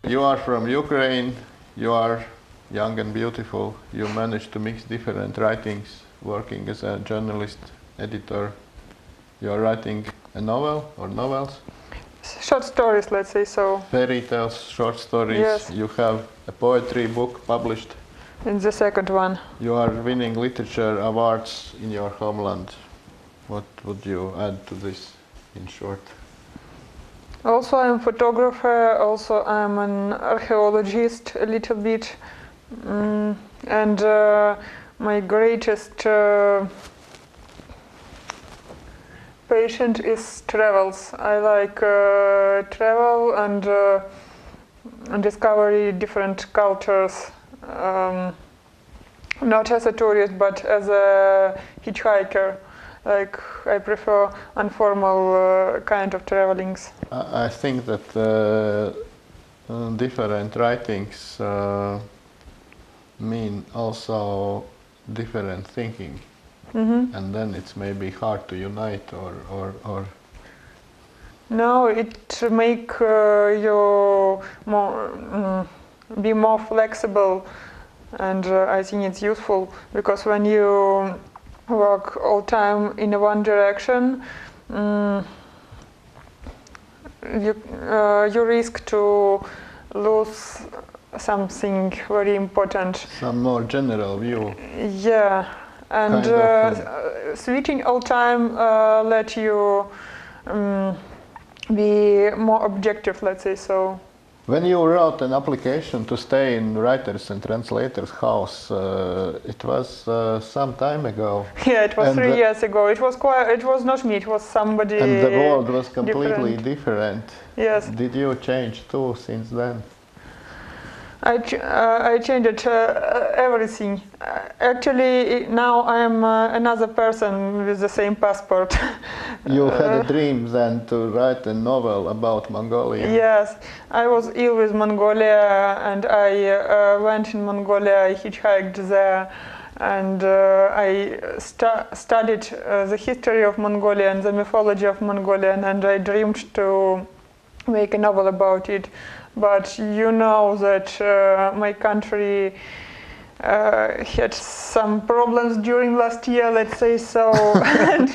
You are from Ukraine, you are young and beautiful, you managed to mix different writings, working as a journalist, editor. You are writing a novel or novels? Short stories, let's say so. Fairy tales, short stories. Yes. You have a poetry book published. In the second one. You are winning literature awards in your homeland. What would you add to this in short? Also I'm a photographer, also I'm an archaeologist a little bit. And my greatest passion is travels. I like travel and discovery different cultures. Not as a tourist, but as a hitchhiker. Like I prefer informal kind of travelings. I think that different writings mean also different thinking. And then it's maybe hard to unite or No, it make you more be more flexible, and I think it's useful because when you work all time in one direction, you risk to lose something very important. some more general view. Yeah, and Kind of, switching all time let you be more objective, let's say so. When you wrote an application to stay in writers and translators house, it was some time ago. Yeah, it was And 3 years ago. It was quite. It was not me. It was somebody. And the world was completely different. Yes. Did you change too since then? I changed everything. Actually, now I am another person with the same passport. You had a dream then to write a novel about Mongolia. Yes, I was ill with Mongolia, and I went in Mongolia. I hitchhiked there, and I studied the history of Mongolia and the mythology of Mongolia, and I dreamed to make a novel about it. But you know that my country had some problems during last year, let's say so, and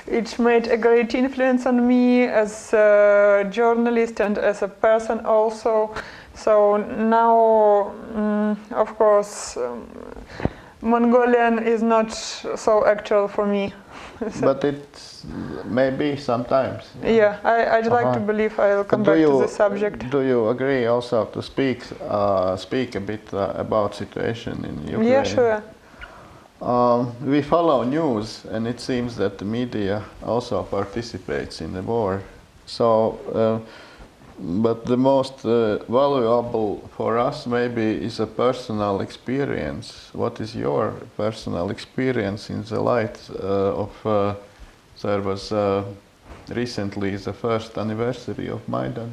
it made a great influence on me as a journalist and as a person also. So now, of course, Mongolian is not so actual for me. But it's maybe sometimes. Yeah, I'd like to believe I'll come back to the subject. Do you agree also to speak a bit about situation in Ukraine? Yeah, sure. We follow news, and it seems that the media also participates in the war. So, but the most valuable for us maybe is a personal experience. What is your personal experience in the light of there was recently the first anniversary of Maidana?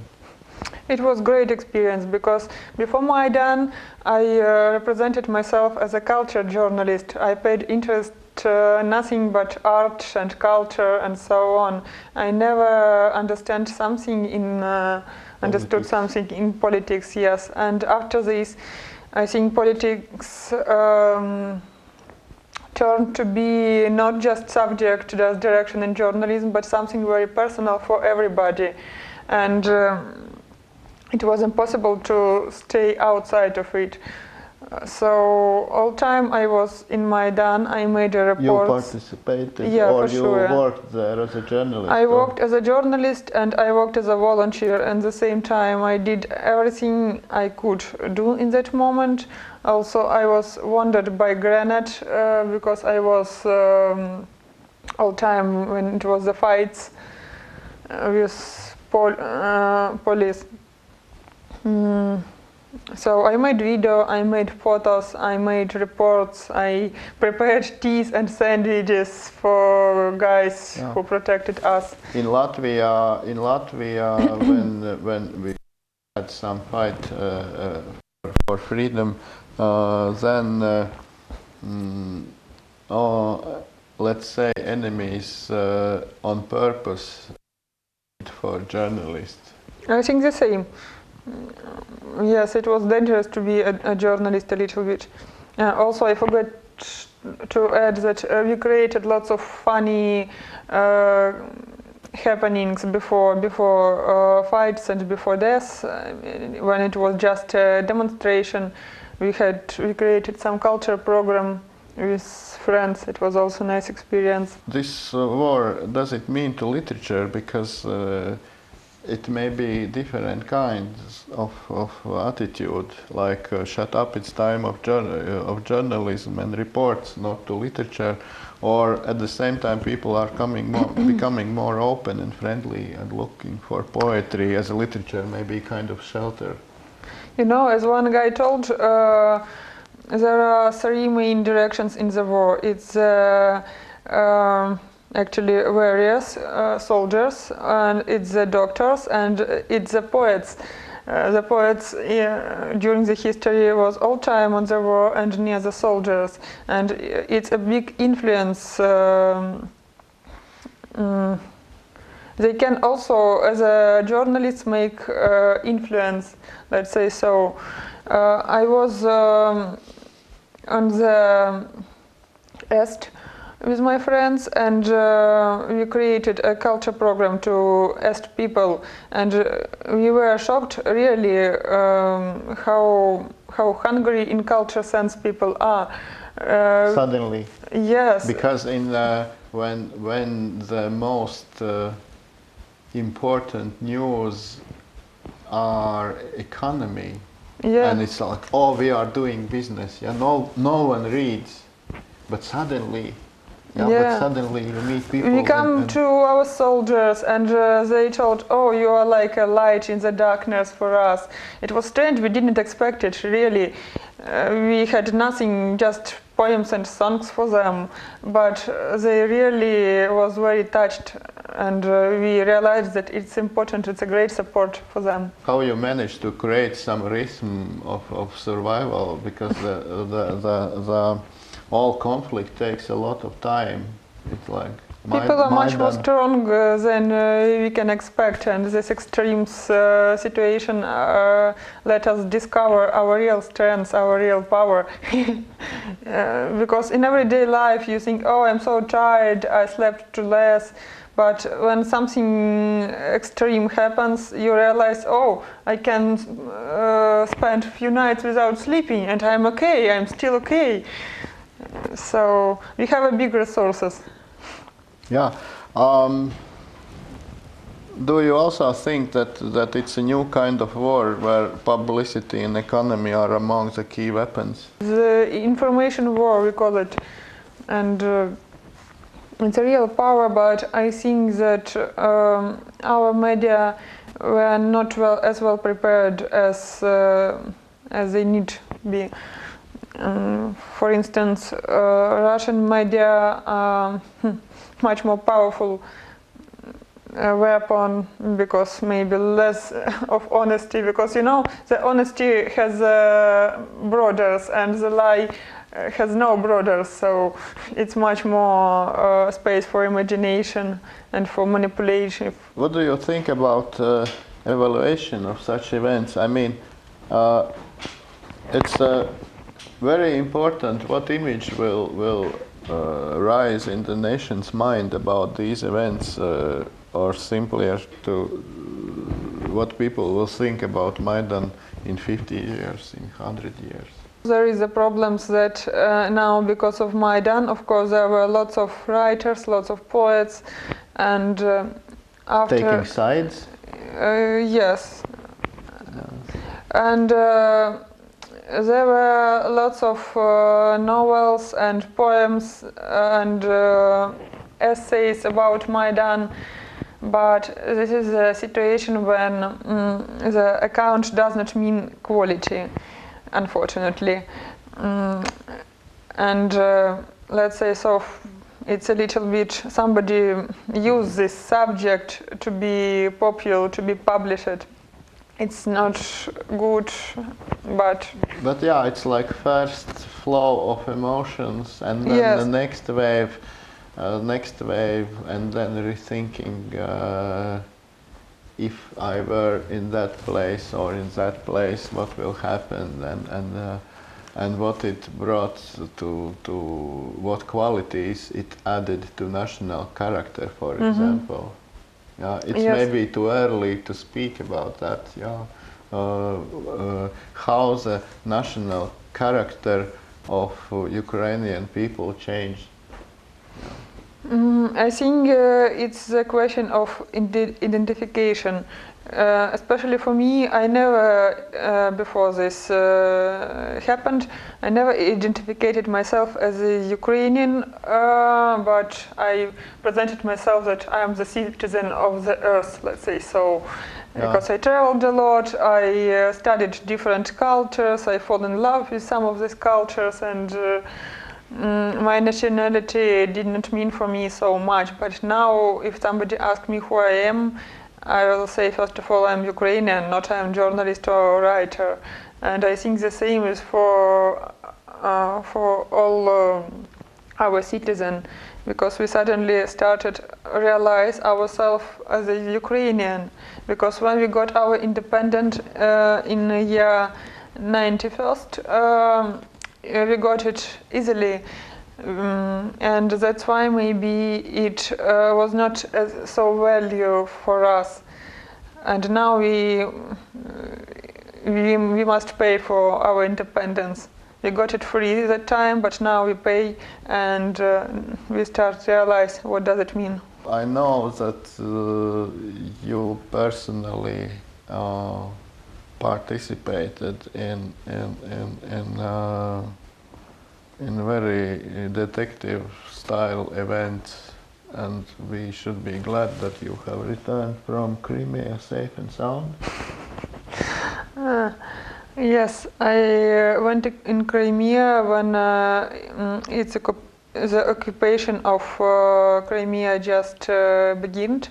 It was great experience because before Maidan I represented myself as a culture journalist. I paid interest nothing but art and culture and so on. I never understood something in politics. Yes, and after this, I think politics turned to be not just subject, just direction in journalism, but something very personal for everybody, and it was impossible to stay outside of it. So all time I was in Maidan. I made a report. You participated, yeah, or for you sure. worked there as a journalist? I worked as a journalist and I worked as a volunteer. And at the same time, I did everything I could do in that moment. Also, I was wounded by grenade because I was all time when it was the fights with police. So I made video, I made photos, I made reports, I prepared teas and sandwiches for guys who protected us. In Latvia, when we had some fight for freedom, then let's say enemies on purpose for journalists. I think the same. Yes, it was dangerous to be a journalist a little bit. Also, I forgot to add that we created lots of funny happenings before fights and before deaths. When it was just a demonstration, we created some culture program with friends. It was also a nice experience. This war, does it mean to literature? Because it may be different kinds of attitude, like shut up, it's time of journalism and reports, not to literature, or at the same time people are becoming more open and friendly and looking for poetry as a literature, maybe kind of shelter. You know, as one guy told, there are three main directions in the war. It's actually various soldiers, and it's the doctors, and it's the poets. The poets during the history was all time on the war and near the soldiers, and it's a big influence. They can also, as a journalist, make influence, let's say so. I was on the Est with my friends, and we created a culture program to Est people, and we were shocked really how hungry in culture sense people are. Suddenly. Yes. Because when the most important news are economy, yeah. And it's like, oh, we are doing business, yeah, no one reads, but suddenly you meet people. We come to our soldiers, and they told, oh, you are like a light in the darkness for us. It was strange, we didn't expect it, really. We had nothing, just poems and songs for them, but they really was very touched, and we realized that it's important, it's a great support for them. How you managed to create some rhythm of survival, because the all conflict takes a lot of time. It's like people are much more strong than we can expect, and this extreme situation let us discover our real strengths, our real power. Because in everyday life you think, oh, I'm so tired, I slept too less. But when something extreme happens, you realize, oh, I can spend a few nights without sleeping, and I'm okay, I'm still okay. So we have a big resources. Yeah. Do you also think that it's a new kind of war where publicity and economy are among the key weapons? The information war, we call it, and it's a real power. But I think that our media were not as well prepared as they need to be. For instance, Russian media are much more powerful weapon, because maybe less of honesty, because you know the honesty has borders and the lie has no borders, so it's much more space for imagination and for manipulation. What do you think about evaluation of such events? I mean, it's very important what image will rise in the nation's mind about these events, or simply as to what people will think about Maidan in 50 years, in 100 years. There is a problem that now, because of Maidan, of course, there were lots of writers, lots of poets, and after... Taking sides? Yes. And there were lots of novels and poems and essays about Maidan, but this is a situation when the account does not mean quality, unfortunately. And let's say so, it's a little bit, somebody used this subject to be popular, to be published. It's not good, but... But yeah, it's like first flow of emotions, and then yes. The next wave, and then rethinking if I were in that place or in that place, what will happen, and what it brought to what qualities it added to national character, for example. Yeah, it's maybe too early to speak about that. Yeah, how the national character of Ukrainian people changed. I think it's a question of identification. Especially for me, I never, before this happened, I never identified myself as a Ukrainian, but I presented myself that I am the citizen of the earth, let's say so. Because I traveled a lot, I studied different cultures, I fall in love with some of these cultures, and my nationality didn't mean for me so much. But now, if somebody asks me who I am, I will say, first of all, I'm Ukrainian, not I'm journalist or writer. And I think the same is for all our citizens, because we suddenly started realize ourselves as a Ukrainian. Because when we got our independence in the year 91st, we got it easily. And that's why maybe it was not so value for us, and now we must pay for our independence. We got it free at that time, but now we pay, and we start to realize what does it mean. I know that you personally participated in very detective style events, and we should be glad that you have returned from Crimea safe and sound. Yes, I went in Crimea when the occupation of Crimea just began,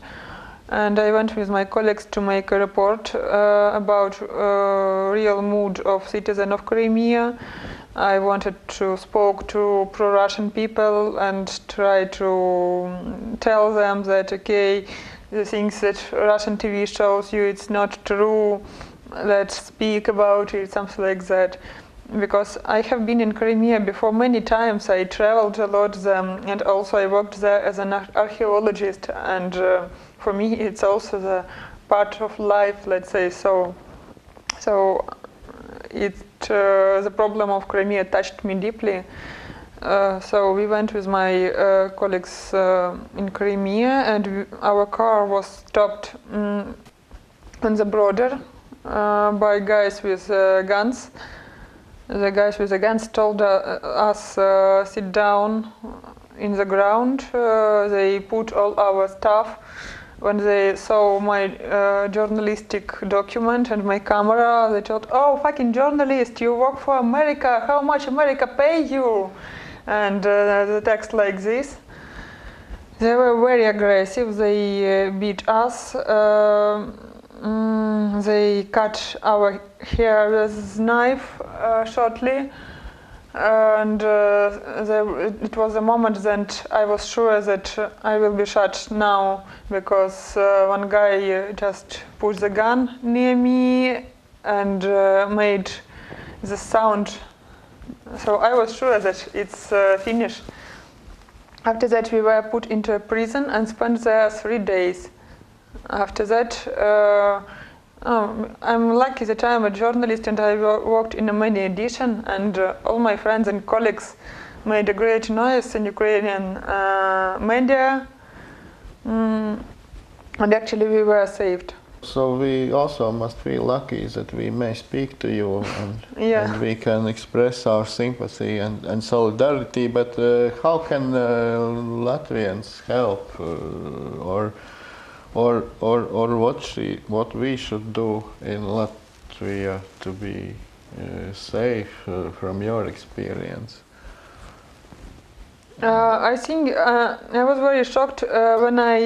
and I went with my colleagues to make a report about real mood of citizens of Crimea. I wanted to speak to pro-Russian people and try to tell them that, okay, the things that Russian TV shows you, it's not true, let's speak about it, something like that. Because I have been in Crimea before many times, I traveled a lot there, and also I worked there as an archaeologist, and for me it's also the part of life, let's say so. So the problem of Crimea touched me deeply. So we went with my colleagues in Crimea, and our car was stopped on the border by guys with guns. The guys with the guns told us sit down in the ground. They put all our stuff. When they saw my journalistic document and my camera, they thought, "Oh, fucking journalist, you work for America, how much America pay you?" And the text like this. They were very aggressive, they beat us, they cut our hair with knife shortly. And it was a moment that I was sure that I will be shot now, because one guy just put the gun near me and made the sound. So I was sure that it's finished. After that, we were put into a prison and spent there 3 days. After that, I'm lucky that I'm a journalist and I worked in a many edition, and all my friends and colleagues made a great noise in Ukrainian media, and actually we were saved. So we also must feel lucky that we may speak to you and we can express our sympathy and solidarity, but how can Latvians help or what we should do in Latvia to be safe from your experience? I think I was very shocked when I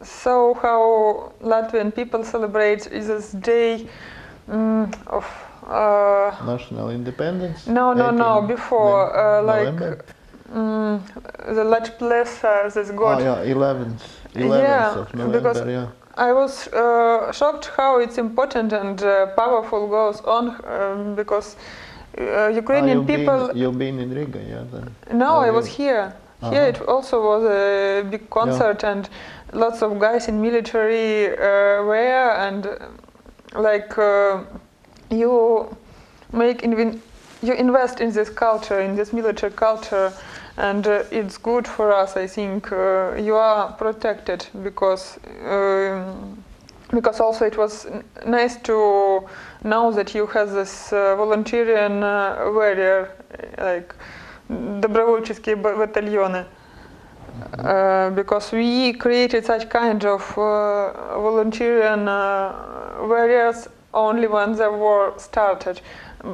saw how Latvian people celebrate this day of national independence? No, before November? the large place this god. Oh yeah, 11th Yeah, of November, because yeah. I was shocked how it's important and powerful goes on because Ukrainian people. You've been in Riga, yeah? Then. No, Oh, I was really? here. Here it also was a big concert and lots of guys in military wear and like you invest in this culture, in this military culture, and it's good for us. I think you are protected because also it was nice to know that you have this volunteering warrior, like добровольческие батальоны. Because we created such kind of volunteering warriors only when the war started.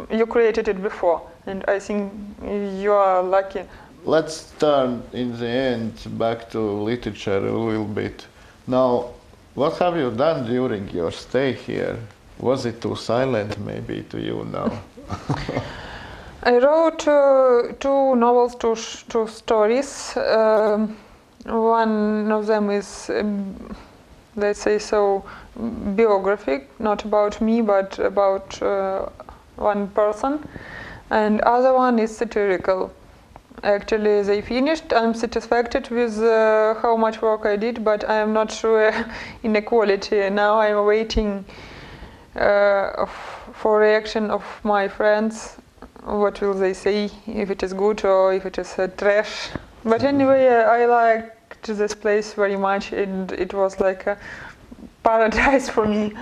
You created it before, and I think you are lucky. Let's turn in the end back to literature a little bit. Now, what have you done during your stay here? Was it too silent maybe to you now? I wrote 2 novels, two stories. One of them is, let's say so, biographic, not about me, but about one person. And other one is satirical. Actually, they finished. I'm satisfied with how much work I did, but I am not sure in the quality. Now I'm waiting for reaction of my friends. What will they say, if it is good or if it is trash. But anyway, I liked this place very much, and it was like a paradise for me.